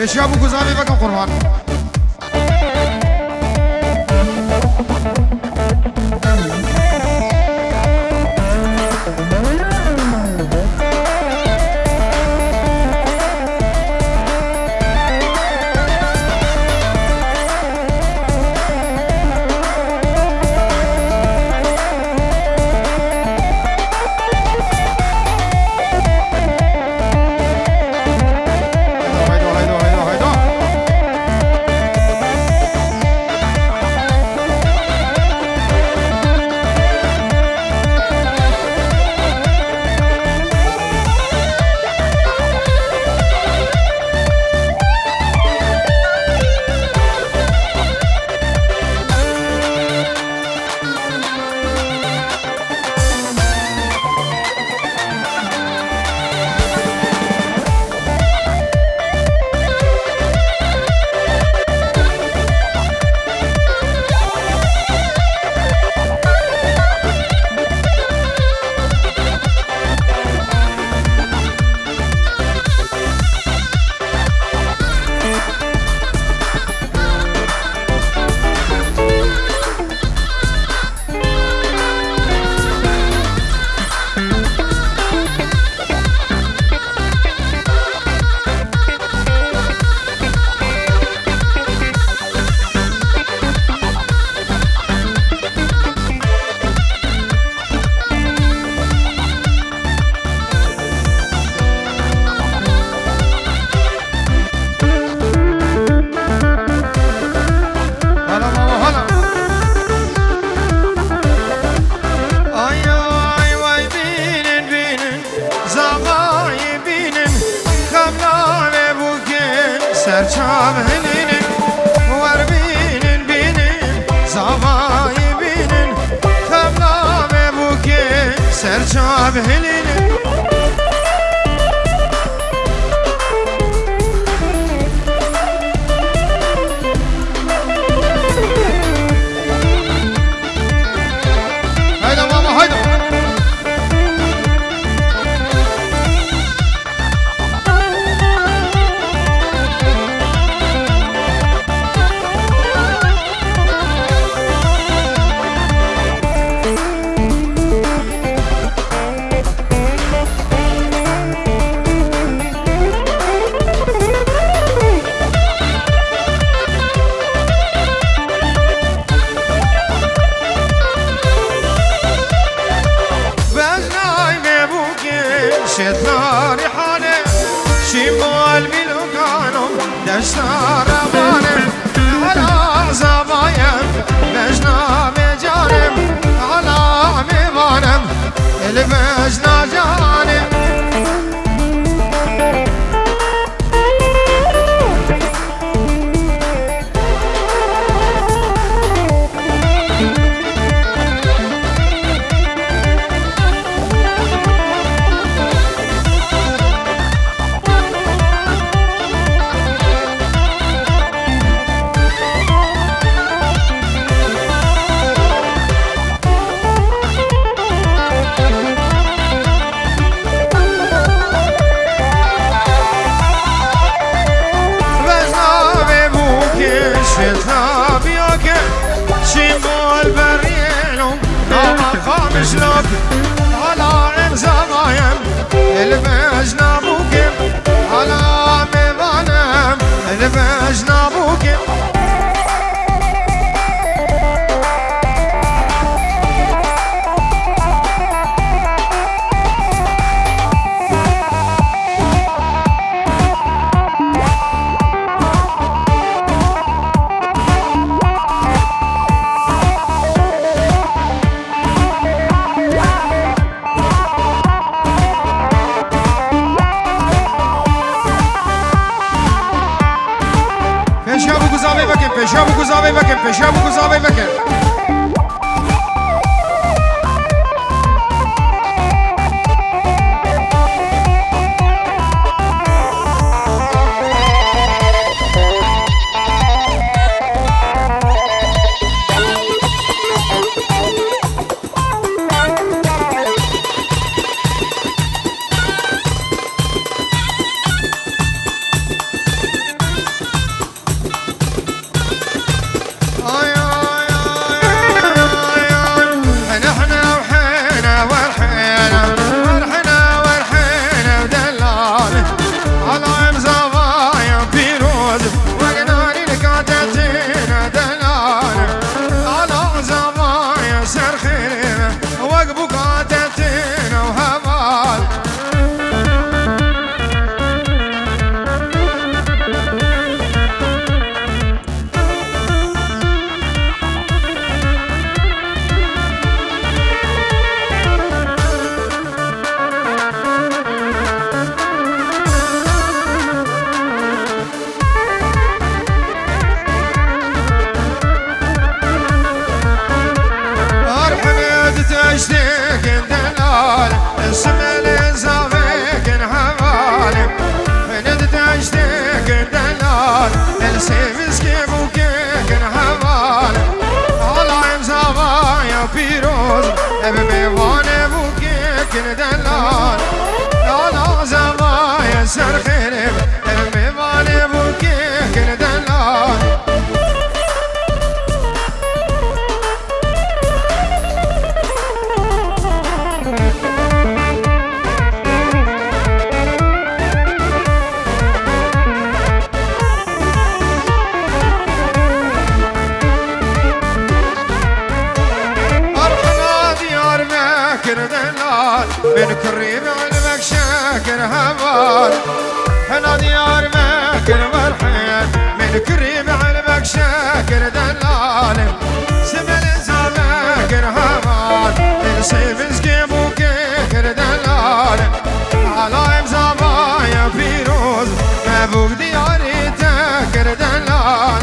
پیشیا بو گزاوی بکن قربان سرچاب هلینن ور بینن بینن زوای بینن خبلا به بوکه سرچاب هلینن hayda mama hayda شتناري حالي شمال بلوكانو دشتار بانم على زبايم بجنا بجانم على ميبانم اللي بجنا جانم شمال برينو نوما خامش لك على انزمايم البجنا بوكم على ميبانم البجنا بوكم پیشا بو گزاوی بکن پیشا بو گزاوی بکن دلال اسم الزاوية هوالي ند تشتك دلال السيفز كيبوك هوالي على امزاوا يا بيروز بميوان بوك دلال على زوا يا سرخير بميوان بوك دلال من كريم علمك شاكر هوال هنا ديار ماكر والحياة من كريم علمك شاكر دلال سمل زماكر هوال السيف سكيبو كيكر دلال على امزابا يا فيروز مبوك دياري تاكر دلال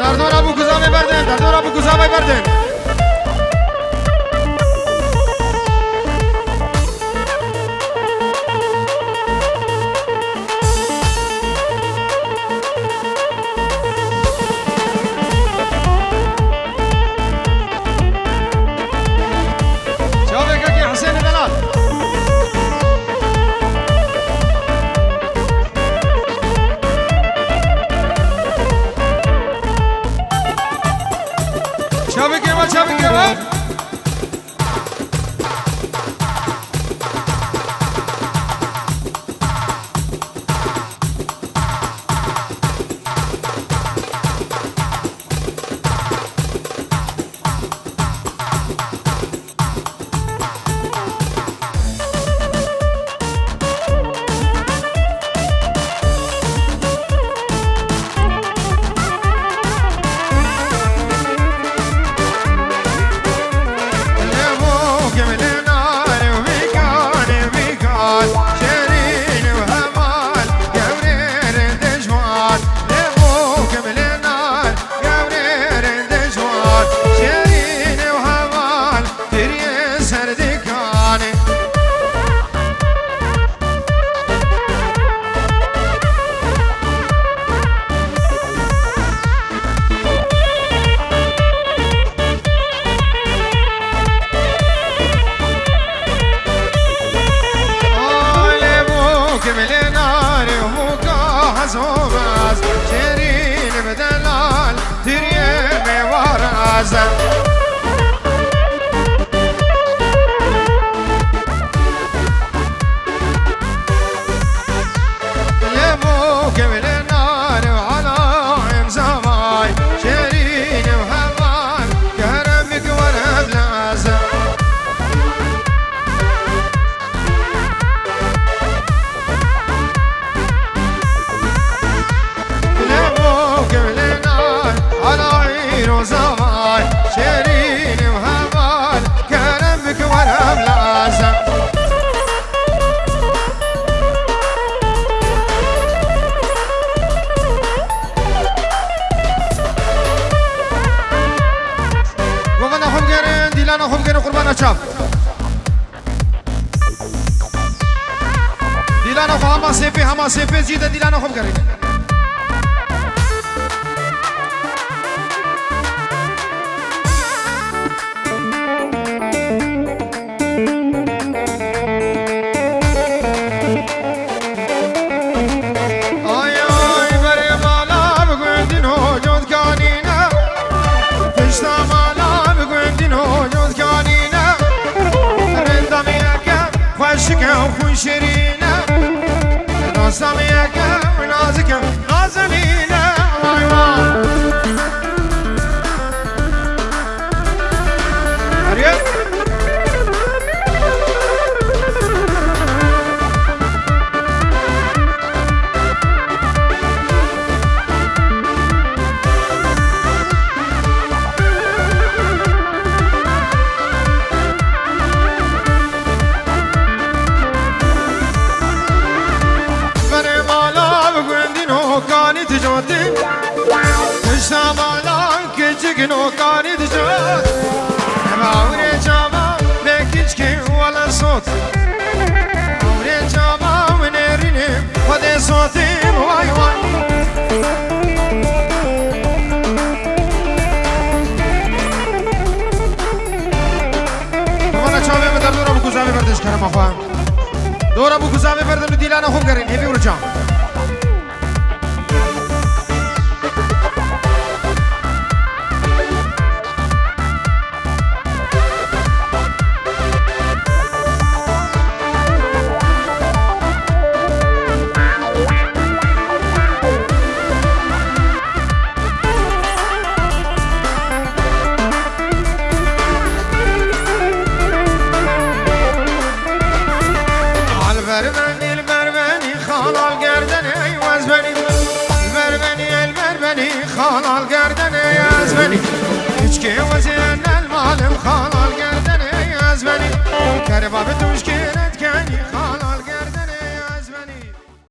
دردور ابو گزاوی بردن دردور ابو گزاوی بردن شوفك اكي حسين دلال شوفك يا شوفك يا زوماز شيرين بدلال تريم وراز يبوك من النار وعلى عين زواي شيرين وهوان كرمك ورا بلازم زمان شيرين وهوان كلامك ورا بلازم وغنا خم جرين ديلانا خم جرين قربانا شاف ديلانا خم هما سيفي جيدا ديلانا خم جرين وخون شرينا نصميك ونازك نازلينا واي جوتی پشتا بالا کچک نوکاری دجات باوری جاما بکیچ که والا صوت باوری جاما و نرینیم خود صوتیم وای وای وانا چاوه بدر دورا بکوزاوه بردش کرم اخوان دورا بکوزاوه بردم دیلانه خوب کرین هیوی ورچام خالال گردن یزمنی هیچ که وزن المالم خالال گردن یزمنی کرباب توش که